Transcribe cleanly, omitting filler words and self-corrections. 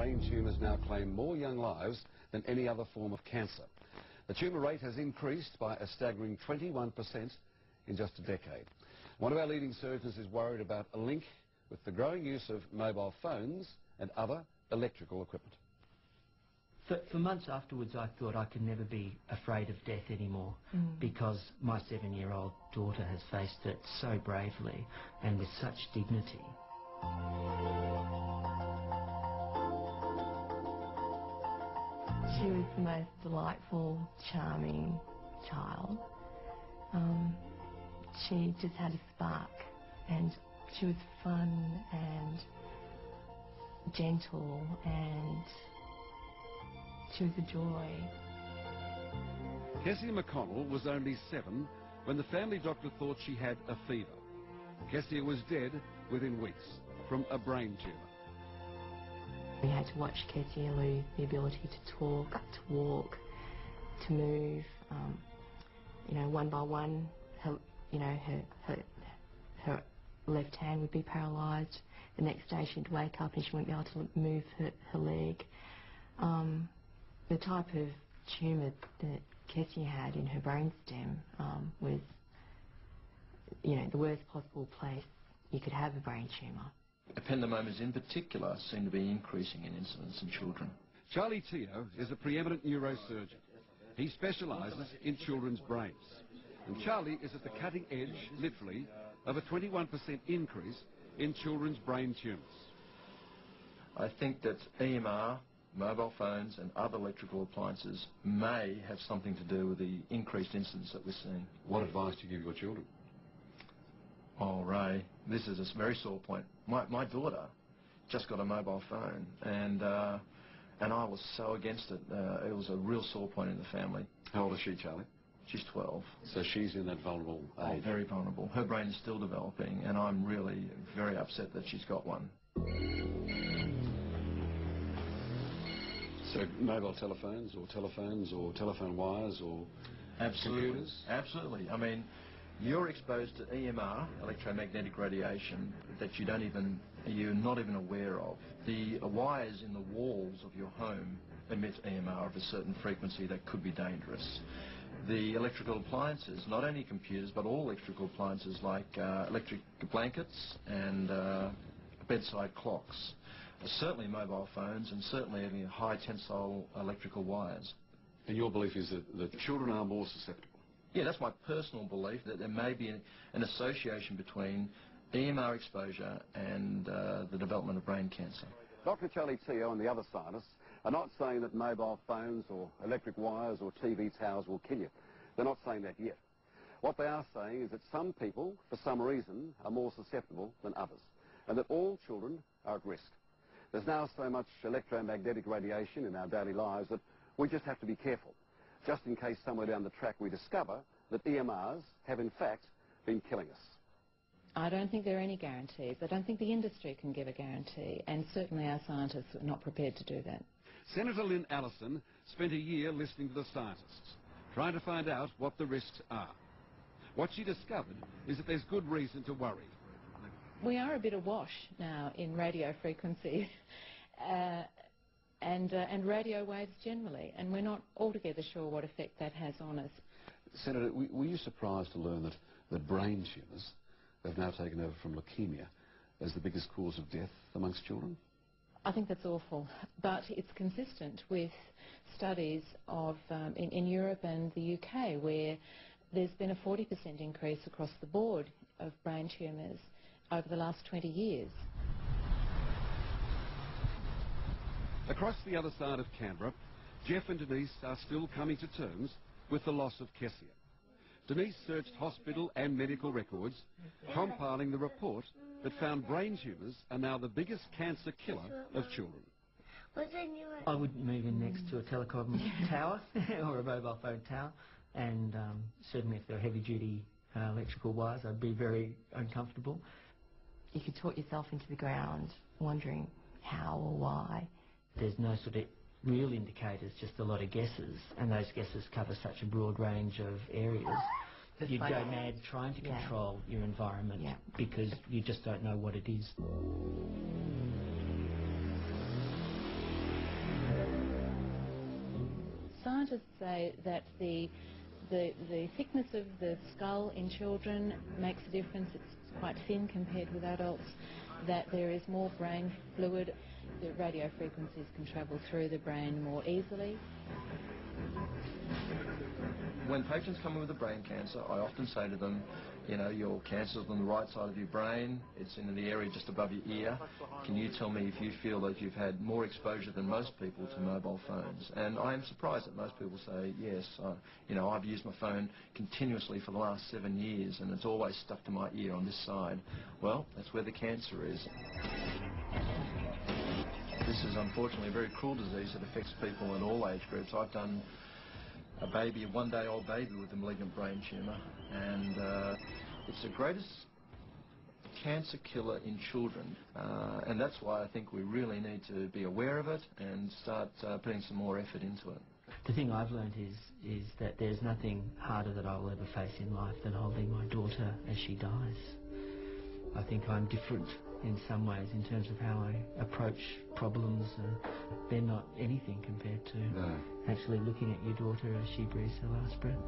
brain tumours now claim more young lives than any other form of cancer. The tumour rate has increased by a staggering 21% in just a decade. One of our leading surgeons is worried about a link with the growing use of mobile phones and other electrical equipment. For months afterwards, I thought I could never be afraid of death anymore because my 7-year-old daughter has faced it so bravely and with such dignity. She was the most delightful, charming child. She just had a spark, and she was fun and gentle, and she was a joy. Kessie McConnell was only 7 when the family doctor thought she had a fever. Kessie was dead within weeks from a brain tumour. We had to watch Kessie lose the ability to talk, to walk, to move. You know, one by one, her left hand would be paralysed. The next day she'd wake up and she wouldn't be able to move her leg. The type of tumour that Kessie had in her brainstem was, you know, the worst possible place you could have a brain tumour. Ependymomas in particular seem to be increasing in incidence in children. Charlie Teo is a preeminent neurosurgeon. He specialises in children's brains. And Charlie is at the cutting edge, literally, of a 21% increase in children's brain tumours. I think that EMR, mobile phones and other electrical appliances may have something to do with the increased incidence that we're seeing. What advice do you give your children? Oh, Ray, this is a very sore point. My daughter just got a mobile phone, and I was so against it. It was a real sore point in the family. How old is she, Charlie? She's 12. So she's in that vulnerable age. Oh, very vulnerable. Her brain is still developing, and I'm really very upset that she's got one. So mobile telephones or telephone wires or computers? Absolutely. I mean, you're exposed to EMR, electromagnetic radiation, that you're not even aware of. The wires in the walls of your home emit EMR of a certain frequency that could be dangerous. The electrical appliances, not only computers, but all electrical appliances like electric blankets and bedside clocks, certainly mobile phones and certainly high tensile electrical wires. And your belief is that children are more susceptible? Yeah, that's my personal belief, that there may be an association between EMR exposure and the development of brain cancer. Dr. Charlie Teo and the other scientists are not saying that mobile phones or electric wires or TV towers will kill you. They're not saying that yet. What they are saying is that some people, for some reason, are more susceptible than others, and that all children are at risk. There's now so much electromagnetic radiation in our daily lives that we just have to be careful, just in case somewhere down the track we discover that EMRs have in fact been killing us. I don't think there are any guarantees. I don't think the industry can give a guarantee, and certainly our scientists are not prepared to do that. Senator Lynn Allison spent a year listening to the scientists, trying to find out what the risks are. What she discovered is that there's good reason to worry. We are a bit awash now in radio frequency and radio waves generally, and we're not altogether sure what effect that has on us. Senator, were you surprised to learn that brain tumours have now taken over from leukemia as the biggest cause of death amongst children? I think that's awful, but it's consistent with studies of in Europe and the UK, where there's been a 40% increase across the board of brain tumours over the last 20 years. Across the other side of Canberra, Jeff and Denise are still coming to terms with the loss of Kessie. Denise searched hospital and medical records, compiling the report that found brain tumours are now the biggest cancer killer of children. I wouldn't move in next to a telecom tower or a mobile phone tower, and certainly if there are heavy-duty electrical wires, I'd be very uncomfortable. You could talk yourself into the ground, wondering how or why. There's no sort of real indicators, just a lot of guesses, and those guesses cover such a broad range of areas. You'd go mad trying to control your environment because you just don't know what it is. scientists say that the thickness of the skull in children makes a difference. It's quite thin compared with adults, that there is more brain fluid, the radio frequencies can travel through the brain more easily. When patients come in with a brain cancer, I often say to them, you know, your cancer's on the right side of your brain, it's in the area just above your ear. Can you tell me if you feel that you've had more exposure than most people to mobile phones? And I am surprised that most people say, yes, you know, I've used my phone continuously for the last 7 years and it's always stuck to my ear on this side. Well, that's where the cancer is. This is unfortunately a very cruel disease that affects people in all age groups. I've done a baby, a one-day-old baby with a malignant brain tumour, and it's the greatest cancer killer in children, and that's why I think we really need to be aware of it and start putting some more effort into it. The thing I've learned is that there's nothing harder that I'll ever face in life than holding my daughter as she dies. I think I'm different in some ways in terms of how I approach problems. They're not anything compared to actually looking at your daughter as she breathes her last breath.